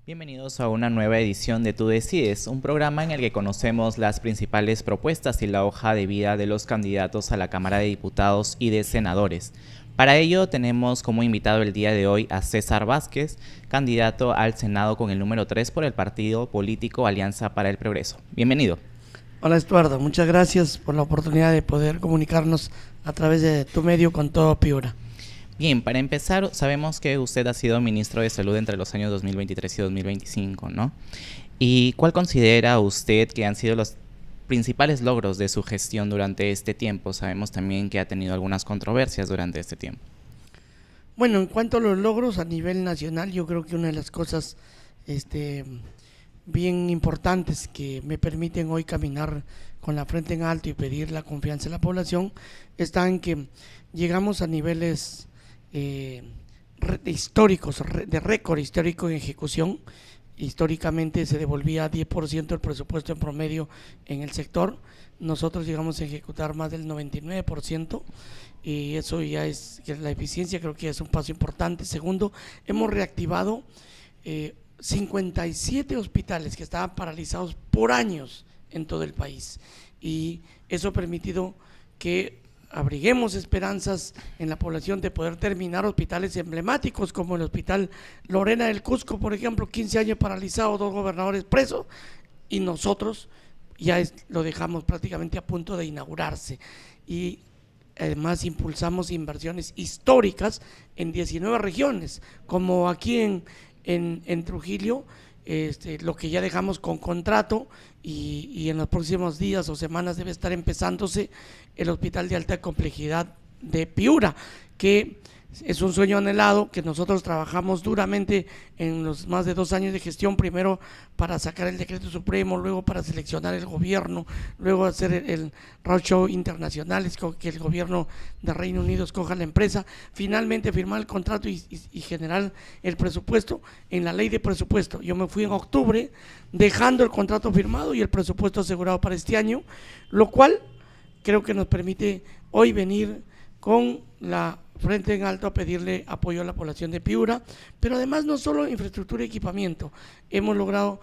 Bienvenidos a una nueva edición de Tú Decides, un programa en el que conocemos las principales propuestas y la hoja de vida de los candidatos a la Cámara de Diputados y de Senadores. Para ello tenemos como invitado el día de hoy a César Vázquez, candidato al Senado con el número 3 por el partido político Alianza para el Progreso. Bienvenido. Hola Estuardo, muchas gracias por la oportunidad de poder comunicarnos a través de tu medio con todo Piura. Bien, para empezar, sabemos que usted ha sido ministro de Salud entre los años 2023 y 2025, ¿no? ¿Y cuál considera usted que han sido los principales logros de su gestión durante este tiempo? Sabemos también que ha tenido algunas controversias durante este tiempo. Bueno, en cuanto a los logros a nivel nacional, yo creo que una de las cosas bien importantes que me permiten hoy caminar con la frente en alto y pedir la confianza de la población está en que llegamos a niveles históricos, de récord histórico en ejecución. Históricamente se devolvía 10% del presupuesto en promedio en el sector. Nosotros llegamos a ejecutar más del 99% y eso ya es, que la eficiencia creo que es un paso importante. Segundo, hemos reactivado 57 hospitales que estaban paralizados por años en todo el país y eso ha permitido que abriguemos esperanzas en la población de poder terminar hospitales emblemáticos como el Hospital Lorena del Cusco, por ejemplo, 15 años paralizado, 2 gobernadores presos, y nosotros ya lo dejamos prácticamente a punto de inaugurarse. Y además impulsamos inversiones históricas en 19 regiones, como aquí en Trujillo, lo que ya dejamos con contrato y en los próximos días o semanas debe estar empezándose el hospital de alta complejidad de Piura, que es un sueño anhelado que nosotros trabajamos duramente en los más de 2 años de gestión, primero para sacar el decreto supremo, luego para seleccionar el gobierno, luego hacer el roadshow internacional, que el gobierno de Reino Unido escoja la empresa, finalmente firmar el contrato y generar el presupuesto en la ley de presupuesto. Yo me fui en octubre dejando el contrato firmado y el presupuesto asegurado para este año, lo cual creo que nos permite hoy venir con la frente en alto a pedirle apoyo a la población de Piura, pero además no solo infraestructura y equipamiento, hemos logrado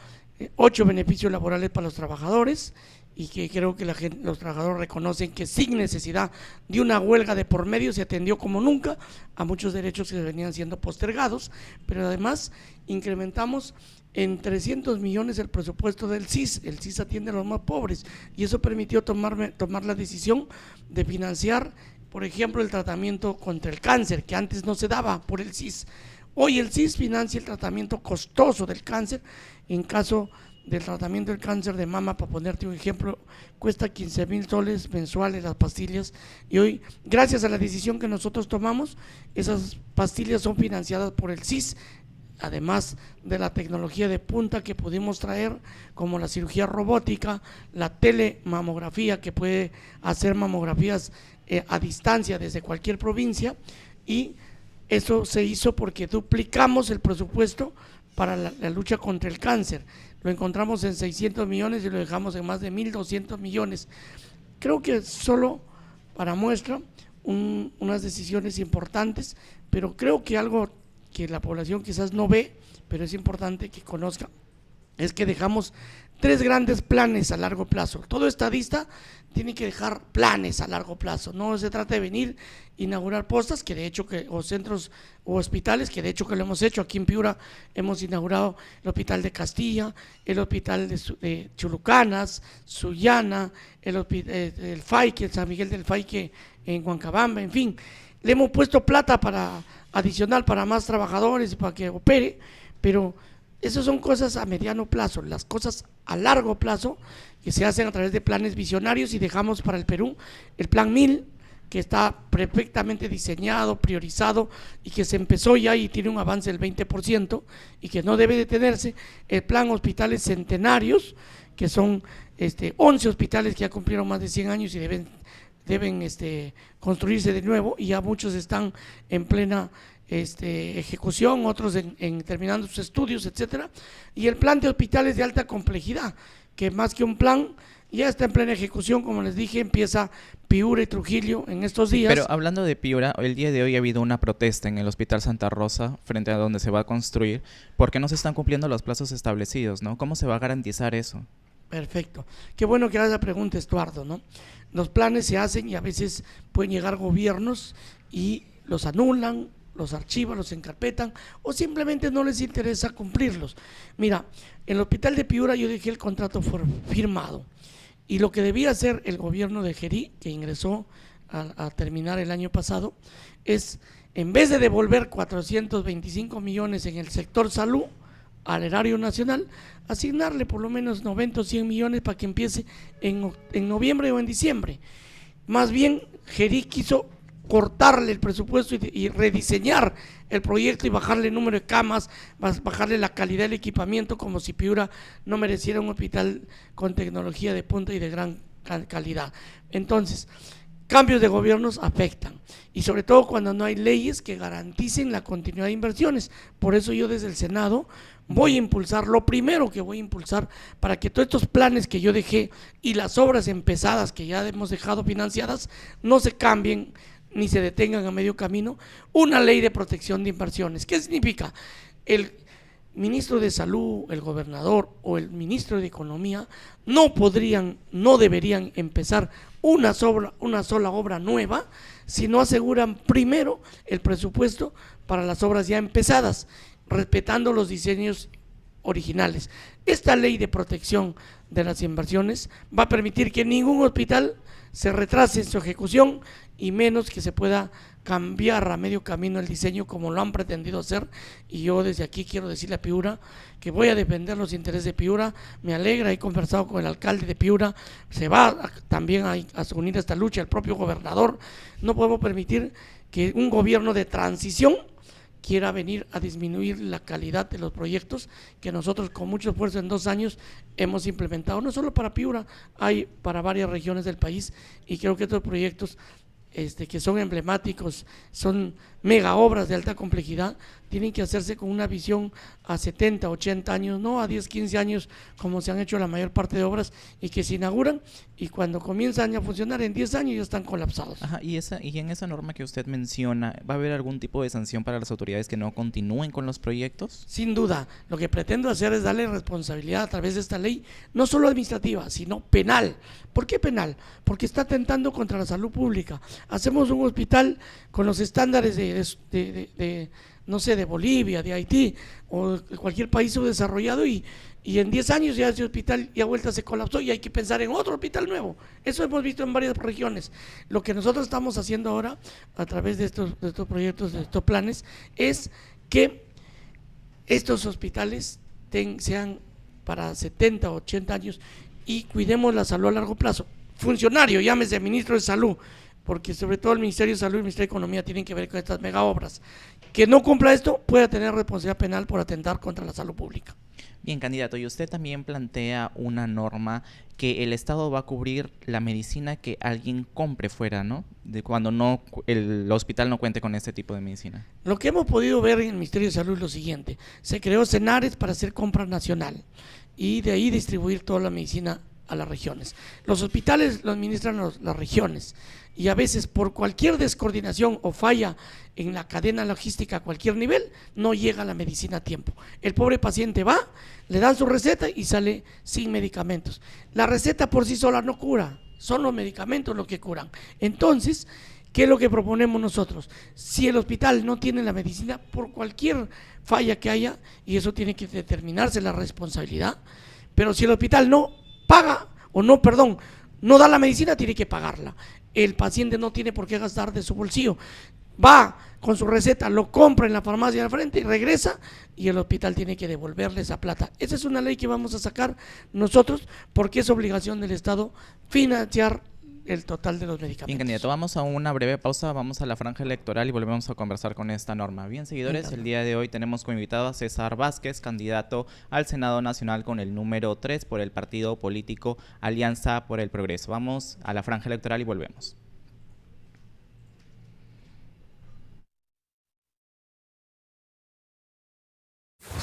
8 beneficios laborales para los trabajadores y que creo que los trabajadores reconocen que sin necesidad de una huelga de por medio se atendió como nunca a muchos derechos que venían siendo postergados, pero además incrementamos en 300 millones el presupuesto del CIS. El CIS atiende a los más pobres y eso permitió tomar la decisión de financiar, por ejemplo, el tratamiento contra el cáncer, que antes no se daba por el CIS. Hoy el CIS financia el tratamiento costoso del cáncer. En caso del tratamiento del cáncer de mama, para ponerte un ejemplo, cuesta 15,000 soles mensuales las pastillas y hoy, gracias a la decisión que nosotros tomamos, esas pastillas son financiadas por el CIS, además de la tecnología de punta que pudimos traer, como la cirugía robótica, la telemamografía, que puede hacer mamografías a distancia desde cualquier provincia, y eso se hizo porque duplicamos el presupuesto para la lucha contra el cáncer. Lo encontramos en 600 millones y lo dejamos en más de 1.200 millones. Creo que solo para muestra unas decisiones importantes, pero creo que algo que la población quizás no ve, pero es importante que conozca, es que dejamos 3 grandes planes a largo plazo. Todo estadista tiene que dejar planes a largo plazo. No se trata de venir inaugurar postas, que de hecho o centros o hospitales, que de hecho que lo hemos hecho. Aquí en Piura hemos inaugurado el Hospital de Castilla, el Hospital de Chulucanas, Sullana, el Faique, el San Miguel del Faique en Huancabamba, en fin. Le hemos puesto plata adicional para más trabajadores, para que opere, pero esas son cosas a mediano plazo. Las cosas a largo plazo que se hacen a través de planes visionarios, y dejamos para el Perú el Plan 1000, que está perfectamente diseñado, priorizado y que se empezó ya y tiene un avance del 20% y que no debe detenerse. El Plan Hospitales Centenarios, que son 11 hospitales que ya cumplieron más de 100 años y deben construirse de nuevo, y ya muchos están en plena ejecución, otros en terminando sus estudios, etcétera. Y el plan de hospitales de alta complejidad, que más que un plan Ya está en plena ejecución, como les dije, empieza Piura y Trujillo en estos días. Pero hablando de Piura, el día de hoy ha habido una protesta en el Hospital Santa Rosa, frente a donde se va a construir, porque no se están cumpliendo los plazos establecidos, ¿no? ¿Cómo se va a garantizar eso? Perfecto. Qué bueno que hagas la pregunta, Estuardo, ¿no? Los planes se hacen y a veces pueden llegar gobiernos y los anulan, los archivan, los encarpetan o simplemente no les interesa cumplirlos. Mira, en el Hospital de Piura yo dejé el contrato firmado y lo que debía hacer el gobierno de Gerí, que ingresó a terminar el año pasado, es, en vez de devolver 425 millones en el sector salud al erario nacional, asignarle por lo menos 90 o 100 millones para que empiece en noviembre o en diciembre. Más bien, Gerí quiso cortarle el presupuesto y rediseñar el proyecto y bajarle el número de camas, bajarle la calidad del equipamiento, como si Piura no mereciera un hospital con tecnología de punta y de gran calidad. Entonces, cambios de gobiernos afectan, y sobre todo cuando no hay leyes que garanticen la continuidad de inversiones. Por eso yo desde el Senado voy a impulsar, lo primero que voy a impulsar para que todos estos planes que yo dejé y las obras empezadas que ya hemos dejado financiadas no se cambien ni se detengan a medio camino, una ley de protección de inversiones. ¿Qué significa? El ministro de Salud, el gobernador o el ministro de Economía no deberían empezar una sola obra nueva si no aseguran primero el presupuesto para las obras ya empezadas, respetando los diseños originales. Esta ley de protección de las inversiones va a permitir que ningún hospital se retrase en su ejecución y menos que se pueda cambiar a medio camino el diseño como lo han pretendido hacer. Y yo desde aquí quiero decirle a Piura que voy a defender los intereses de Piura. Me alegra, he conversado con el alcalde de Piura, se va también a unir a esta lucha, el propio gobernador. No podemos permitir que un gobierno de transición quiera venir a disminuir la calidad de los proyectos que nosotros con mucho esfuerzo en 2 años hemos implementado, no solo para Piura, hay para varias regiones del país, y creo que estos proyectos que son emblemáticos, son mega obras de alta complejidad, tienen que hacerse con una visión a 70, 80 años, no a 10, 15 años como se han hecho la mayor parte de obras, y que se inauguran y cuando comienzan a funcionar en 10 años ya están colapsados. Ajá, y en esa norma que usted menciona, ¿va a haber algún tipo de sanción para las autoridades que no continúen con los proyectos? Sin duda, lo que pretendo hacer es darle responsabilidad a través de esta ley, no solo administrativa, sino penal. ¿Por qué penal? Porque está atentando contra la salud pública. Hacemos un hospital con los estándares no sé, de Bolivia, de Haití o de cualquier país subdesarrollado, y en 10 años ya ese hospital ya vuelta se colapsó y hay que pensar en otro hospital nuevo. Eso hemos visto en varias regiones. Lo que nosotros estamos haciendo ahora a través de estos proyectos, de estos planes, es que estos hospitales sean para 70 o 80 años y cuidemos la salud a largo plazo. Funcionario, llámese ministro de Salud, porque sobre todo el Ministerio de Salud y el Ministerio de Economía tienen que ver con estas mega obras. Que no cumpla esto puede tener responsabilidad penal por atentar contra la salud pública. Bien, candidato, y usted también plantea una norma que el Estado va a cubrir la medicina que alguien compre fuera, ¿no? De cuando el hospital no cuente con este tipo de medicina. Lo que hemos podido ver en el Ministerio de Salud es lo siguiente: se creó Senares para hacer compra nacional y de ahí distribuir toda la medicina a las regiones. Los hospitales lo administran las regiones, y a veces por cualquier descoordinación o falla en la cadena logística a cualquier nivel, no llega la medicina a tiempo. El pobre paciente va, le dan su receta y sale sin medicamentos. La receta por sí sola no cura, son los medicamentos los que curan. Entonces, ¿qué es lo que proponemos nosotros? Si el hospital no tiene la medicina por cualquier falla que haya, y eso tiene que determinarse la responsabilidad, pero si el hospital no paga, no da la medicina, tiene que pagarla. El paciente no tiene por qué gastar de su bolsillo. Va con su receta, lo compra en la farmacia de frente y regresa, y el hospital tiene que devolverle esa plata. Esa es una ley que vamos a sacar nosotros, porque es obligación del Estado financiar el total de los medicamentos. Bien, candidato, vamos a una breve pausa, vamos a la franja electoral y volvemos a conversar con esta norma. Bien, seguidores, el día de hoy tenemos como invitado a César Vázquez, candidato al Senado Nacional con el número 3 por el partido político Alianza por el Progreso. Vamos a la franja electoral y volvemos.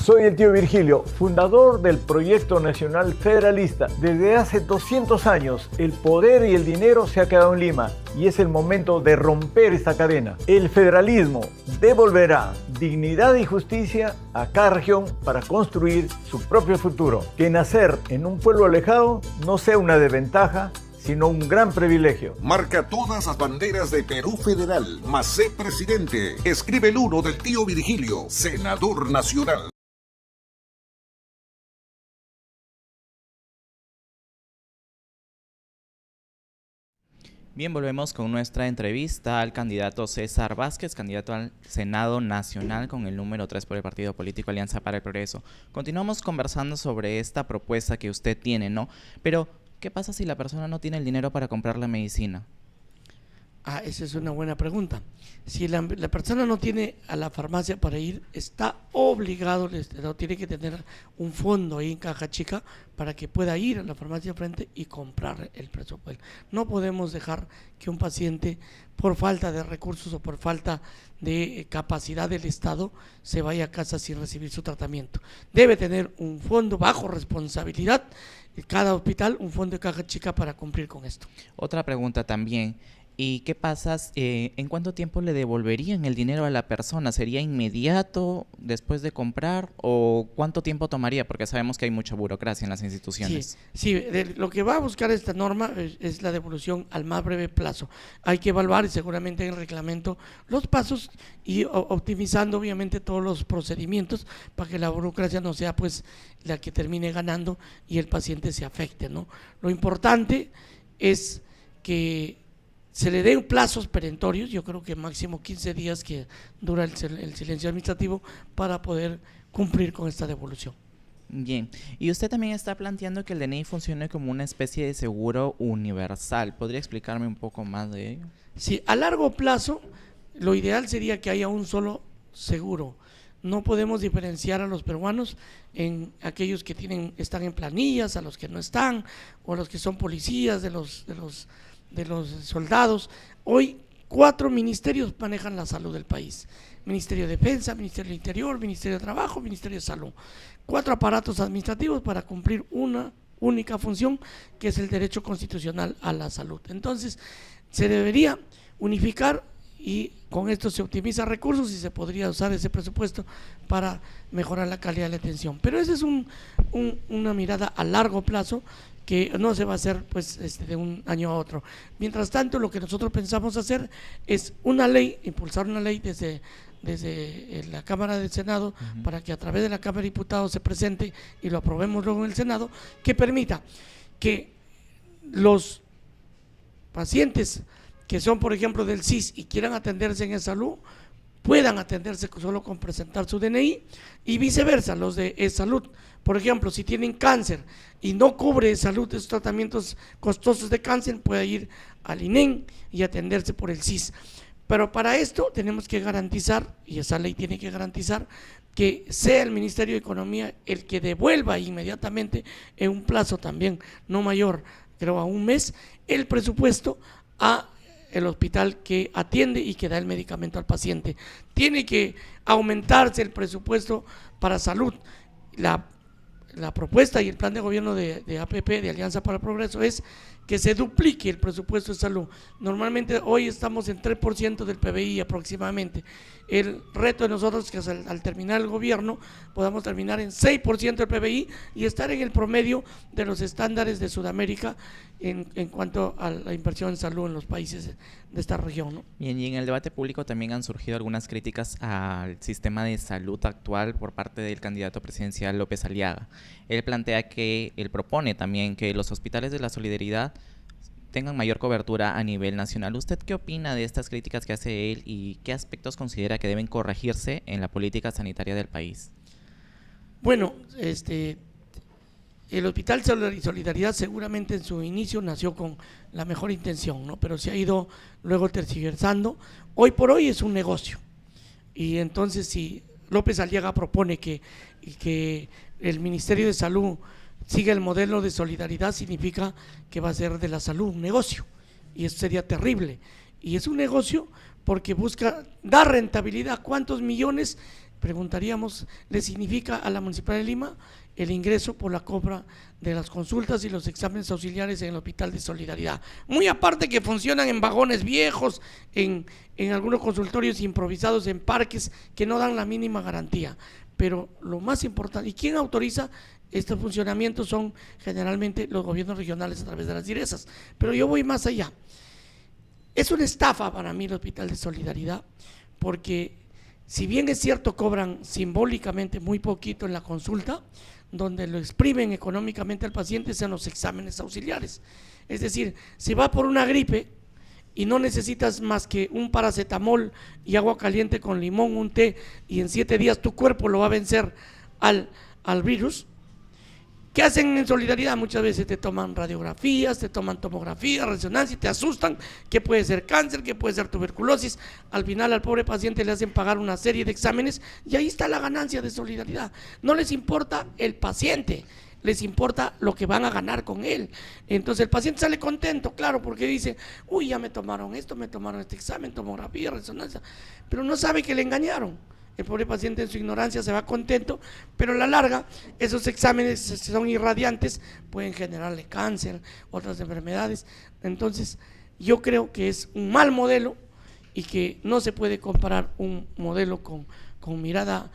Soy el tío Virgilio, fundador del Proyecto Nacional Federalista. Desde hace 200 años, el poder y el dinero se ha quedado en Lima y es el momento de romper esta cadena. El federalismo devolverá dignidad y justicia a cada región para construir su propio futuro. Que nacer en un pueblo alejado no sea una desventaja, sino un gran privilegio. Marca todas las banderas de Perú Federal, más sé presidente. Escribe el 1 del tío Virgilio, senador nacional. Bien, volvemos con nuestra entrevista al candidato César Vázquez, candidato al Senado Nacional con el número 3 por el partido político Alianza para el Progreso. Continuamos conversando sobre esta propuesta que usted tiene, ¿no? Pero, ¿qué pasa si la persona no tiene el dinero para comprar la medicina? Esa es una buena pregunta. Si la persona no tiene a la farmacia para ir, está obligado, el Estado tiene que tener un fondo ahí en caja chica para que pueda ir a la farmacia frente y comprar el presupuesto. No podemos dejar que un paciente, por falta de recursos o por falta de capacidad del Estado, se vaya a casa sin recibir su tratamiento. Debe tener un fondo bajo responsabilidad, cada hospital, un fondo de caja chica para cumplir con esto. Otra pregunta también. ¿Y qué pasa? ¿En cuánto tiempo le devolverían el dinero a la persona? ¿Sería inmediato después de comprar o cuánto tiempo tomaría? Porque sabemos que hay mucha burocracia en las instituciones. Sí, lo que va a buscar esta norma es la devolución al más breve plazo. Hay que evaluar seguramente en el reglamento los pasos y optimizando obviamente todos los procedimientos para que la burocracia no sea pues la que termine ganando y el paciente se afecte, ¿no? Lo importante es que se le den plazos perentorios, yo creo que máximo 15 días que dura el silencio administrativo para poder cumplir con esta devolución. Bien, y usted también está planteando que el DNI funcione como una especie de seguro universal. ¿Podría explicarme un poco más de ello? Sí, a largo plazo, lo ideal sería que haya un solo seguro. No podemos diferenciar a los peruanos en aquellos que están en planillas, a los que no están, o a los que son policías de los soldados. Hoy 4 ministerios manejan la salud del país: Ministerio de Defensa, Ministerio del Interior, Ministerio de Trabajo, Ministerio de Salud. 4 aparatos administrativos para cumplir una única función, que es el derecho constitucional a la salud. Entonces se debería unificar y con esto se optimiza recursos y se podría usar ese presupuesto para mejorar la calidad de la atención. Pero esa es una mirada a largo plazo que no se va a hacer pues de un año a otro. Mientras tanto, lo que nosotros pensamos hacer es una ley, impulsar una ley desde la Cámara del Senado, para que a través de la Cámara de Diputados se presente y lo aprobemos luego en el Senado, que permita que los pacientes que son, por ejemplo, del CIS y quieran atenderse en salud, puedan atenderse solo con presentar su DNI, y viceversa, los de salud. Por ejemplo, si tienen cáncer y no cubre salud esos tratamientos costosos de cáncer, puede ir al INEM y atenderse por el CIS. Pero para esto tenemos que garantizar, y esa ley tiene que garantizar, que sea el Ministerio de Economía el que devuelva inmediatamente, en un plazo también no mayor, creo a un mes, el presupuesto a el hospital que atiende y que da el medicamento al paciente. Tiene que aumentarse el presupuesto para salud. La propuesta y el plan de gobierno de APP, de Alianza para el Progreso, es que se duplique el presupuesto de salud. Normalmente hoy estamos en 3% del PBI aproximadamente. El reto de nosotros es que al terminar el gobierno podamos terminar en 6% del PBI y estar en el promedio de los estándares de Sudamérica en cuanto a la inversión en salud en los países de esta región, ¿no? Bien, y en el debate público también han surgido algunas críticas al sistema de salud actual por parte del candidato presidencial López Aliaga. Él propone también que los hospitales de la Solidaridad tengan mayor cobertura a nivel nacional. ¿Usted qué opina de estas críticas que hace él y qué aspectos considera que deben corregirse en la política sanitaria del país? Bueno, el Hospital Solidaridad seguramente en su inicio nació con la mejor intención, ¿no? Pero se ha ido luego tergiversando. Hoy por hoy es un negocio. Y entonces, si López Aliaga propone que el Ministerio de Salud siga el modelo de solidaridad, significa que va a ser de la salud un negocio, y eso sería terrible. Y es un negocio porque busca dar rentabilidad. ¿Cuántos millones, preguntaríamos, le significa a la Municipalidad de Lima el ingreso por la compra de las consultas y los exámenes auxiliares en el Hospital de Solidaridad? Muy aparte que funcionan en vagones viejos, en algunos consultorios improvisados en parques que no dan la mínima garantía. Pero lo más importante, ¿y quién autoriza estos funcionamientos? Son generalmente los gobiernos regionales a través de las direzas. Pero yo voy más allá. Es una estafa para mí el Hospital de Solidaridad, porque si bien es cierto cobran simbólicamente muy poquito en la consulta, donde lo exprimen económicamente al paciente son los exámenes auxiliares. Es decir, si va por una gripe y no necesitas más que un paracetamol y agua caliente con limón, un té, y en 7 días tu cuerpo lo va a vencer al virus. ¿Qué hacen en Solidaridad? Muchas veces te toman radiografías, te toman tomografías, resonancia y te asustan que puede ser cáncer, que puede ser tuberculosis. Al final al pobre paciente le hacen pagar una serie de exámenes y ahí está la ganancia de Solidaridad. No les importa el paciente, les importa lo que van a ganar con él. Entonces el paciente sale contento, claro, porque dice, uy, ya me tomaron esto, me tomaron este examen, tomografía, resonancia, pero no sabe que le engañaron. El pobre paciente en su ignorancia se va contento, pero a la larga esos exámenes son irradiantes, pueden generarle cáncer, otras enfermedades. Entonces yo creo que es un mal modelo y que no se puede comparar un modelo con mirada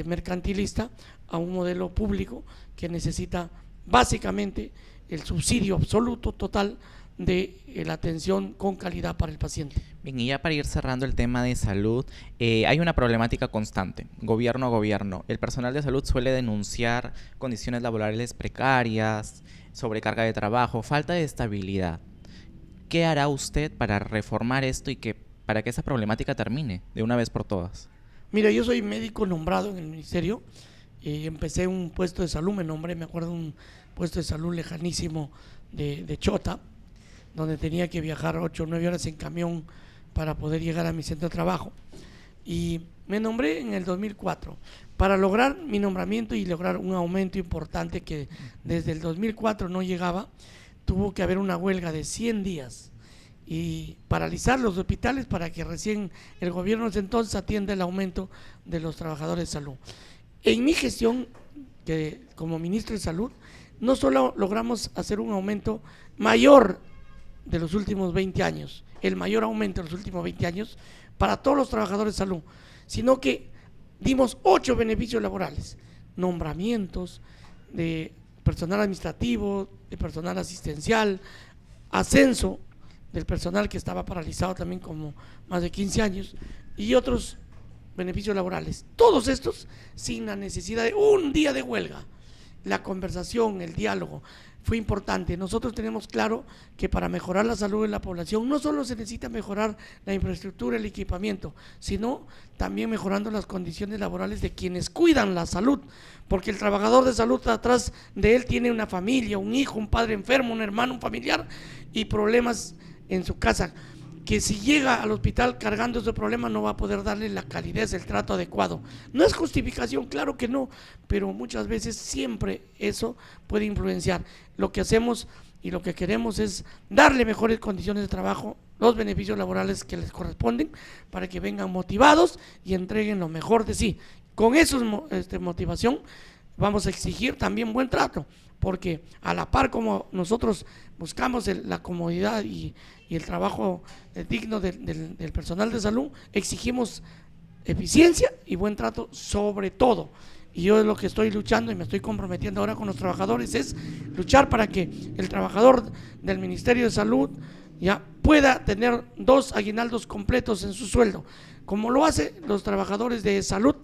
mercantilista a un modelo público que necesita básicamente el subsidio absoluto, total, de la atención con calidad para el paciente. Bien, y ya para ir cerrando el tema de salud, hay una problemática constante, gobierno a gobierno. El personal de salud suele denunciar condiciones laborales precarias, sobrecarga de trabajo, falta de estabilidad. ¿Qué hará usted para reformar esto y para que esa problemática termine de una vez por todas? Mira, yo soy médico nombrado en el ministerio, empecé un puesto de salud, me acuerdo un puesto de salud lejanísimo de Chota, donde tenía que viajar 8 o 9 horas en camión para poder llegar a mi centro de trabajo, y me nombré en el 2004. Para lograr mi nombramiento y lograr un aumento importante que desde el 2004 no llegaba, tuvo que haber una huelga de 100 días y paralizar los hospitales para que recién el gobierno de entonces atienda el aumento de los trabajadores de salud. En mi gestión, que como ministro de Salud, no solo logramos hacer un aumento mayor de los últimos 20 años, el mayor aumento de los últimos 20 años para todos los trabajadores de salud, sino que dimos 8 beneficios laborales, nombramientos de personal administrativo, de personal asistencial, ascenso del personal que estaba paralizado también como más de 15 años y otros beneficios laborales, todos estos sin la necesidad de un día de huelga. La conversación, el diálogo fue importante. Nosotros tenemos claro que para mejorar la salud de la población no solo se necesita mejorar la infraestructura, el equipamiento, sino también mejorando las condiciones laborales de quienes cuidan la salud, porque el trabajador de salud atrás de él tiene una familia, un hijo, un padre enfermo, un hermano, un familiar y problemas en su casa, que si llega al hospital cargando ese problema no va a poder darle la calidez, el trato adecuado. No es justificación, claro que no, pero muchas veces siempre eso puede influenciar. Lo que hacemos y lo que queremos es darle mejores condiciones de trabajo, los beneficios laborales que les corresponden, para que vengan motivados y entreguen lo mejor de sí. Con esa motivación vamos a exigir también buen trato, porque a la par como nosotros buscamos la comodidad y el trabajo digno del personal de salud, exigimos eficiencia y buen trato sobre todo. Y yo es lo que estoy luchando y me estoy comprometiendo ahora con los trabajadores, es luchar para que el trabajador del Ministerio de Salud ya pueda tener 2 aguinaldos completos en su sueldo, como lo hacen los trabajadores de salud,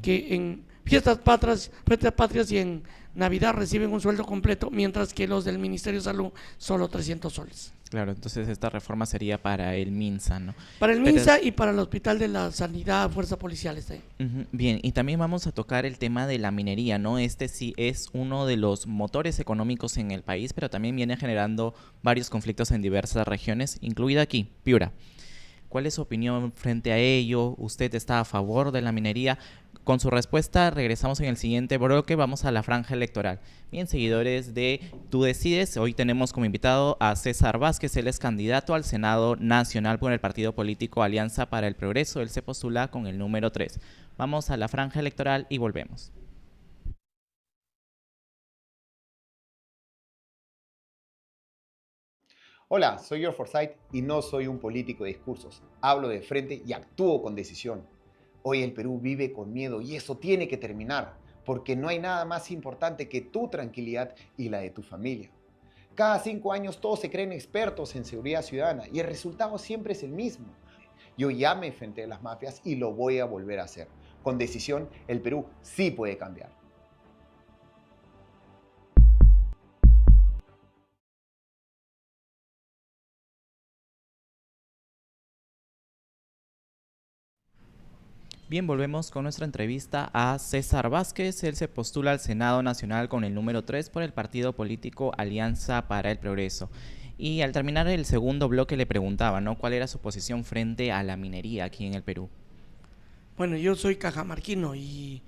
que en fiestas patrias y en Navidad reciben un sueldo completo, mientras que los del Ministerio de Salud solo 300 soles. Claro, entonces esta reforma sería para el MINSA, ¿no? Para el MINSA y para el Hospital de la Sanidad, Fuerza Policial está ahí. Bien, y también vamos a tocar el tema de la minería, ¿no? Este sí es uno de los motores económicos en el país, pero también viene generando varios conflictos en diversas regiones, incluida aquí, Piura. ¿Cuál es su opinión frente a ello? ¿Usted está a favor de la minería? Con su respuesta regresamos en el siguiente bloque, vamos a la franja electoral. Bien, seguidores de Tú Decides, hoy tenemos como invitado a César Vázquez, él es candidato al Senado Nacional por el partido político Alianza para el Progreso, él se postula con el número 3. Vamos a la franja electoral y volvemos. Hola, soy George Forsyth y no soy un político de discursos. Hablo de frente y actúo con decisión. Hoy el Perú vive con miedo y eso tiene que terminar, porque no hay nada más importante que tu tranquilidad y la de tu familia. Cada 5 años todos se creen expertos en seguridad ciudadana y el resultado siempre es el mismo. Yo ya me enfrenté a las mafias y lo voy a volver a hacer. Con decisión, el Perú sí puede cambiar. Bien, volvemos con nuestra entrevista a César Vázquez. Él se postula al Senado Nacional con el número 3 por el partido político Alianza para el Progreso. Y al terminar el segundo bloque le preguntaba, ¿no?, ¿cuál era su posición frente a la minería aquí en el Perú? Bueno, yo soy cajamarquino y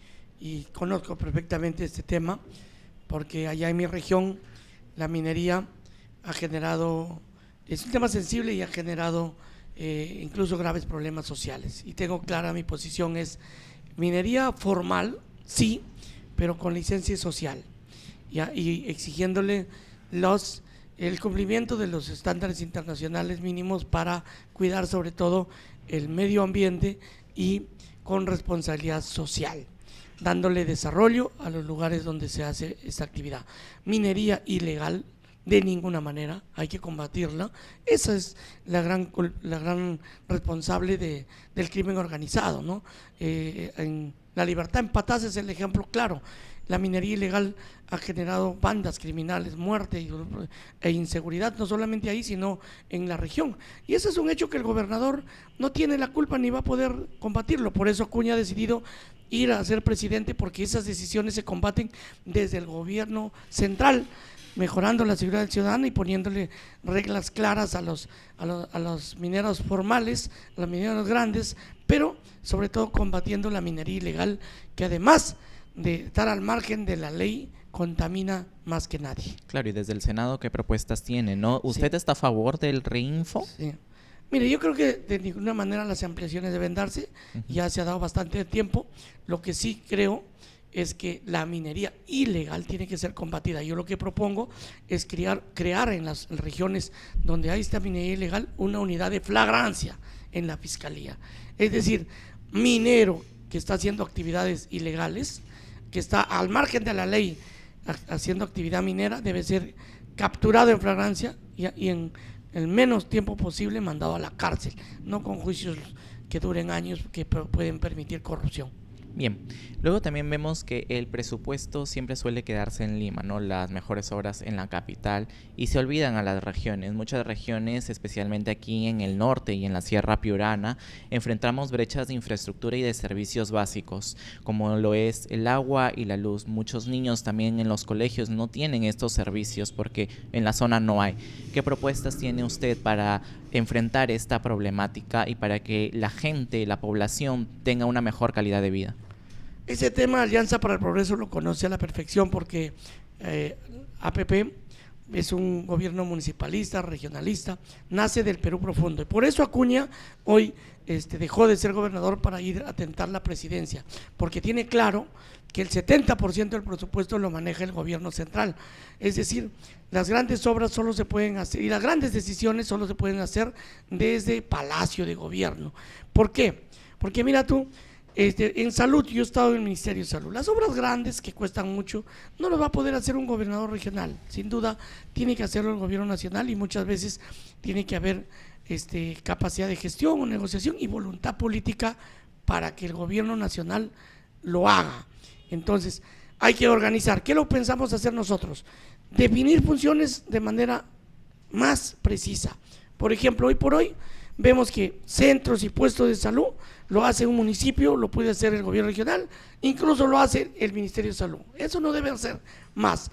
conozco perfectamente este tema, porque allá en mi región la minería ha generado, es un tema sensible y ha generado incluso graves problemas sociales. Y tengo clara mi posición, es minería formal, sí, pero con licencia social, y exigiéndole el cumplimiento de los estándares internacionales mínimos para cuidar sobre todo el medio ambiente y con responsabilidad social, dándole desarrollo a los lugares donde se hace esta actividad. Minería ilegal, de ninguna manera, hay que combatirla. Esa es la gran responsable del crimen organizado, ¿no? En La Libertad en Patás es el ejemplo claro. La minería ilegal ha generado bandas criminales, muerte e inseguridad, no solamente ahí, sino en la región. Y ese es un hecho que el gobernador no tiene la culpa ni va a poder combatirlo. Por eso Acuña ha decidido ir a ser presidente, porque esas decisiones se combaten desde el gobierno central, mejorando la seguridad del ciudadano y poniéndole reglas claras a los mineros formales, a los mineros grandes, pero sobre todo combatiendo la minería ilegal, que además de estar al margen de la ley, contamina más que nadie. Claro, y desde el Senado, ¿qué propuestas tiene, no? ¿Usted está a favor del Reinfo? Sí. Mire, yo creo que de ninguna manera las ampliaciones deben darse, ya se ha dado bastante tiempo. Lo que sí creo es que la minería ilegal tiene que ser combatida. Yo lo que propongo es crear en las regiones donde hay esta minería ilegal una unidad de flagrancia en la fiscalía. Es decir, minero que está haciendo actividades ilegales, que está al margen de la ley haciendo actividad minera, debe ser capturado en flagrancia y en el menos tiempo posible mandado a la cárcel, no con juicios que duren años, que pueden permitir corrupción. Bien, luego también vemos que el presupuesto siempre suele quedarse en Lima, ¿no? Las mejores obras en la capital, y se olvidan a las regiones. Muchas regiones, especialmente aquí en el norte y en la Sierra Piurana, enfrentamos brechas de infraestructura y de servicios básicos, como lo es el agua y la luz. Muchos niños también en los colegios no tienen estos servicios porque en la zona no hay. ¿Qué propuestas tiene usted para enfrentar esta problemática y para que la gente, la población, tenga una mejor calidad de vida? Ese tema Alianza para el Progreso lo conoce a la perfección, porque APP es un gobierno municipalista, regionalista, nace del Perú profundo, y por eso Acuña hoy dejó de ser gobernador para ir a tentar la presidencia, porque tiene claro que el 70% del presupuesto lo maneja el gobierno central. Es decir, las grandes obras solo se pueden hacer, y las grandes decisiones solo se pueden hacer desde Palacio de Gobierno. ¿Por qué? Porque mira tú, en salud, yo he estado en el Ministerio de Salud, las obras grandes que cuestan mucho no lo va a poder hacer un gobernador regional, sin duda tiene que hacerlo el gobierno nacional, y muchas veces tiene que haber capacidad de gestión o negociación y voluntad política para que el gobierno nacional lo haga. Entonces hay que organizar. ¿Qué lo pensamos hacer nosotros? Definir funciones de manera más precisa. Por ejemplo, hoy por hoy vemos que centros y puestos de salud lo hace un municipio, lo puede hacer el gobierno regional, incluso lo hace el Ministerio de Salud. Eso no debe ser más.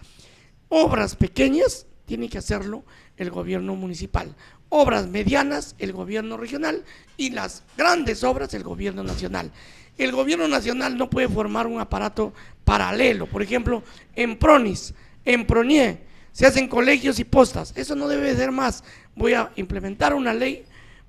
Obras pequeñas tiene que hacerlo el gobierno municipal, obras medianas el gobierno regional, y las grandes obras el gobierno nacional. El gobierno nacional no puede formar un aparato paralelo. Por ejemplo, en PRONIS, en PRONIE, se hacen colegios y postas. Eso no debe ser más. Voy a implementar una ley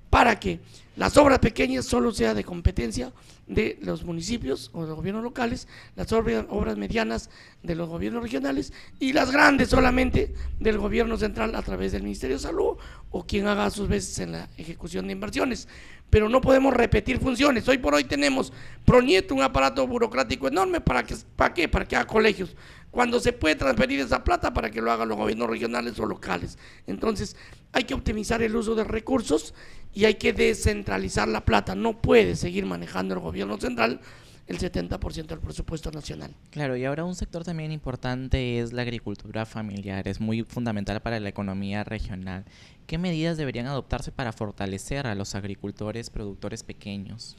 para que las obras pequeñas solo sea de competencia de los municipios o de los gobiernos locales, las obras medianas de los gobiernos regionales y las grandes solamente del gobierno central a través del Ministerio de Salud o quien haga a sus veces en la ejecución de inversiones. Pero no podemos repetir funciones. Hoy por hoy tenemos PRONIET, un aparato burocrático enorme, ¿para qué? Para que haga colegios, cuando se puede transferir esa plata para que lo hagan los gobiernos regionales o locales. Entonces hay que optimizar el uso de recursos y hay que descentralizar la plata. No puede seguir manejando el gobierno central el 70% del presupuesto nacional. Claro, y ahora un sector también importante es la agricultura familiar, es muy fundamental para la economía regional. ¿Qué medidas deberían adoptarse para fortalecer a los agricultores, productores pequeños?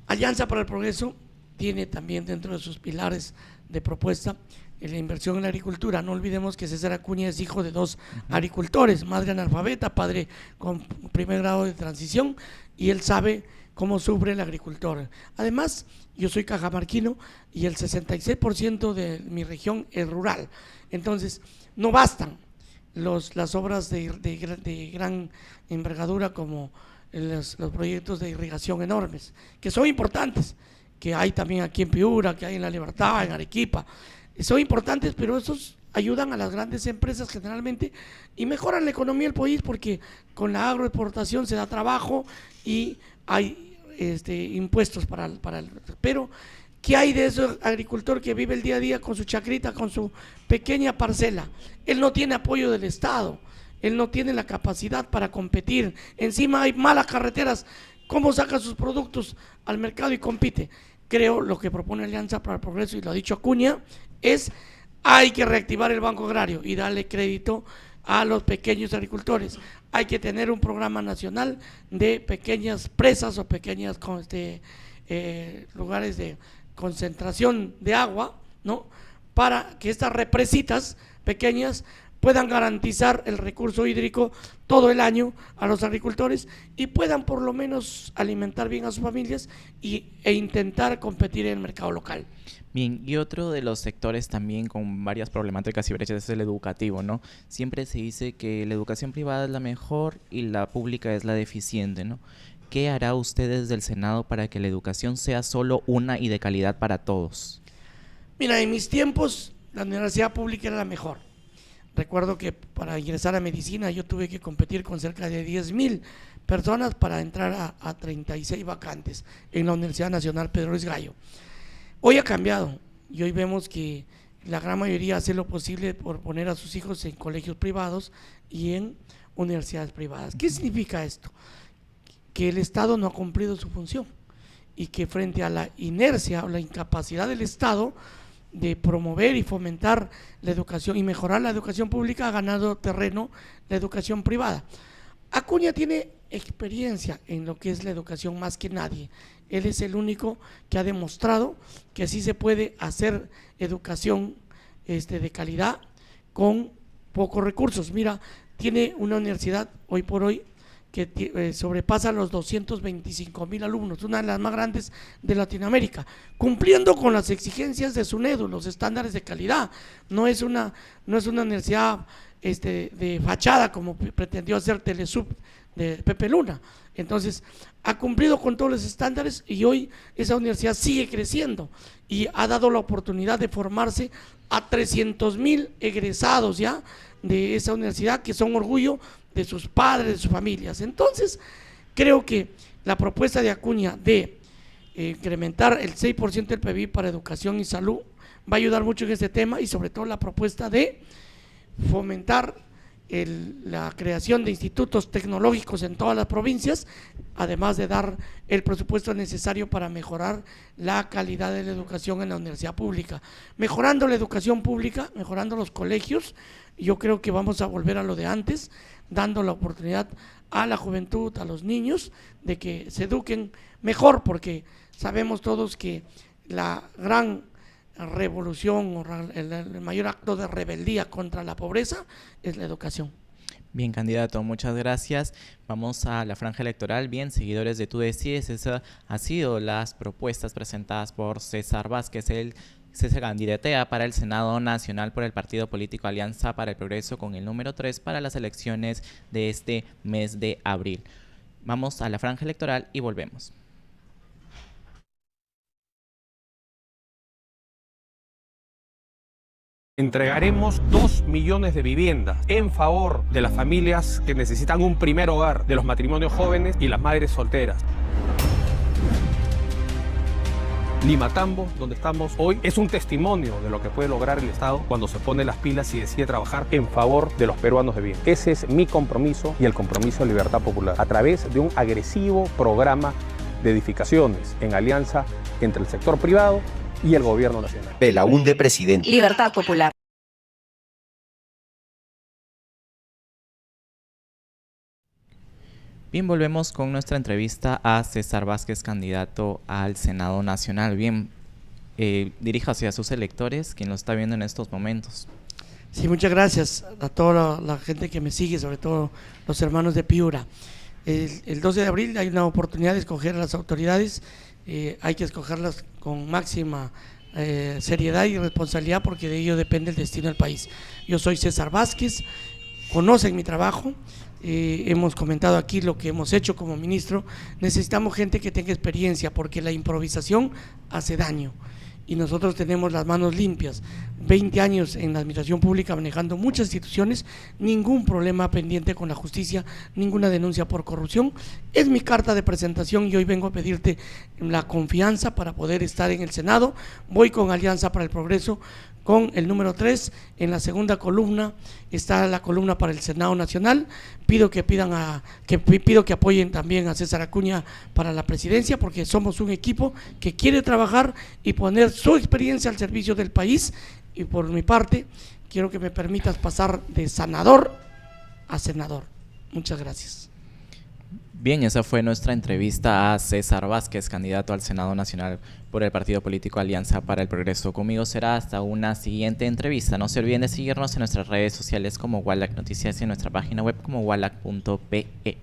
Alianza para el Progreso tiene también dentro de sus pilares de propuesta la inversión en la agricultura. No olvidemos que César Acuña es hijo de dos agricultores, madre analfabeta, padre con primer grado de transición, y él sabe cómo sufre el agricultor. Además, yo soy cajamarquino y el 66% de mi región es rural. Entonces, no bastan las obras de gran envergadura como los proyectos de irrigación enormes, que son importantes, que hay también aquí en Piura, que hay en La Libertad, en Arequipa. Son importantes, pero esos ayudan a las grandes empresas generalmente y mejoran la economía del país, porque con la agroexportación se da trabajo y hay impuestos pero ¿qué hay de ese agricultor que vive el día a día con su chacrita, con su pequeña parcela? Él no tiene apoyo del Estado, él no tiene la capacidad para competir, encima hay malas carreteras. ¿Cómo saca sus productos al mercado y compite? Creo lo que propone Alianza para el Progreso, y lo ha dicho Acuña, hay que reactivar el Banco Agrario y darle crédito a los pequeños agricultores. Hay que tener un programa nacional de pequeñas presas o pequeñas lugares de concentración de agua, ¿no? Para que estas represitas pequeñas puedan garantizar el recurso hídrico todo el año a los agricultores y puedan por lo menos alimentar bien a sus familias e intentar competir en el mercado local. Bien, y otro de los sectores también con varias problemáticas y brechas es el educativo, ¿no? Siempre se dice que la educación privada es la mejor y la pública es la deficiente, ¿no? ¿Qué hará usted desde el Senado para que la educación sea solo una y de calidad para todos? Mira, en mis tiempos la universidad pública era la mejor. Recuerdo que para ingresar a medicina yo tuve que competir con cerca de 10,000 personas para entrar a 36 vacantes en la Universidad Nacional Pedro Luis Gallo. Hoy ha cambiado y hoy vemos que la gran mayoría hace lo posible por poner a sus hijos en colegios privados y en universidades privadas. ¿Qué significa esto? Que el Estado no ha cumplido su función y que frente a la inercia o la incapacidad del Estado de promover y fomentar la educación y mejorar la educación pública, ha ganado terreno la educación privada. Acuña tiene experiencia en lo que es la educación más que nadie. Él es el único que ha demostrado que así se puede hacer educación de calidad con pocos recursos. Mira, tiene una universidad hoy por hoy que sobrepasa los 225,000 alumnos, una de las más grandes de Latinoamérica, cumpliendo con las exigencias de SUNEDU, los estándares de calidad. No es una universidad de fachada como pretendió hacer Telesub de Pepe Luna. Entonces ha cumplido con todos los estándares y hoy esa universidad sigue creciendo y ha dado la oportunidad de formarse a 300,000 egresados ya de esa universidad, que son orgullo de sus padres, de sus familias. Entonces creo que la propuesta de Acuña de incrementar el 6% del PIB para educación y salud va a ayudar mucho en este tema, y sobre todo la propuesta de fomentar la creación de institutos tecnológicos en todas las provincias, además de dar el presupuesto necesario para mejorar la calidad de la educación en la universidad pública. Mejorando la educación pública, mejorando los colegios, yo creo que vamos a volver a lo de antes, dando la oportunidad a la juventud, a los niños, de que se eduquen mejor, porque sabemos todos que la gran revolución o el mayor acto de rebeldía contra la pobreza es la educación. Bien, candidato, muchas gracias. Vamos a la franja electoral. Bien, seguidores de Tú Decides, esas han sido las propuestas presentadas por César Vázquez. Él se candidatea para el Senado Nacional por el partido político Alianza para el Progreso con el número 3 para las elecciones de este mes de abril. Vamos a la franja electoral y volvemos. Entregaremos 2 millones de viviendas en favor de las familias que necesitan un primer hogar, de los matrimonios jóvenes y las madres solteras. Limatambo, donde estamos hoy, es un testimonio de lo que puede lograr el Estado cuando se pone las pilas y decide trabajar en favor de los peruanos de bien. Ese es mi compromiso y el compromiso de Libertad Popular, a través de un agresivo programa de edificaciones en alianza entre el sector privado y el gobierno nacional. Belaúnde, presidente. Libertad Popular. Bien, volvemos con nuestra entrevista a César Vázquez, candidato al Senado Nacional. Bien, diríjase a sus electores, quien lo está viendo en estos momentos. Sí, muchas gracias a toda la gente que me sigue, sobre todo los hermanos de Piura. El 12 de abril hay una oportunidad de escoger a las autoridades, hay que escogerlas con máxima seriedad y responsabilidad porque de ello depende el destino del país. Yo soy César Vázquez, conocen mi trabajo, hemos comentado aquí lo que hemos hecho como ministro. Necesitamos gente que tenga experiencia porque la improvisación hace daño y nosotros tenemos las manos limpias, 20 años en la administración pública manejando muchas instituciones, ningún problema pendiente con la justicia, ninguna denuncia por corrupción. Es mi carta de presentación y hoy vengo a pedirte la confianza para poder estar en el Senado. Voy con Alianza para el Progreso con el número 3, en la segunda columna está la columna para el Senado Nacional. Pido que apoyen también a César Acuña para la presidencia, porque somos un equipo que quiere trabajar y poner su experiencia al servicio del país. Y por mi parte, quiero que me permitas pasar de sanador a senador. Muchas gracias. Bien, esa fue nuestra entrevista a César Vázquez, candidato al Senado Nacional por el partido político Alianza para el Progreso. Conmigo será hasta una siguiente entrevista. No se olviden de seguirnos en nuestras redes sociales como Wallach Noticias y en nuestra página web como wallach.pe.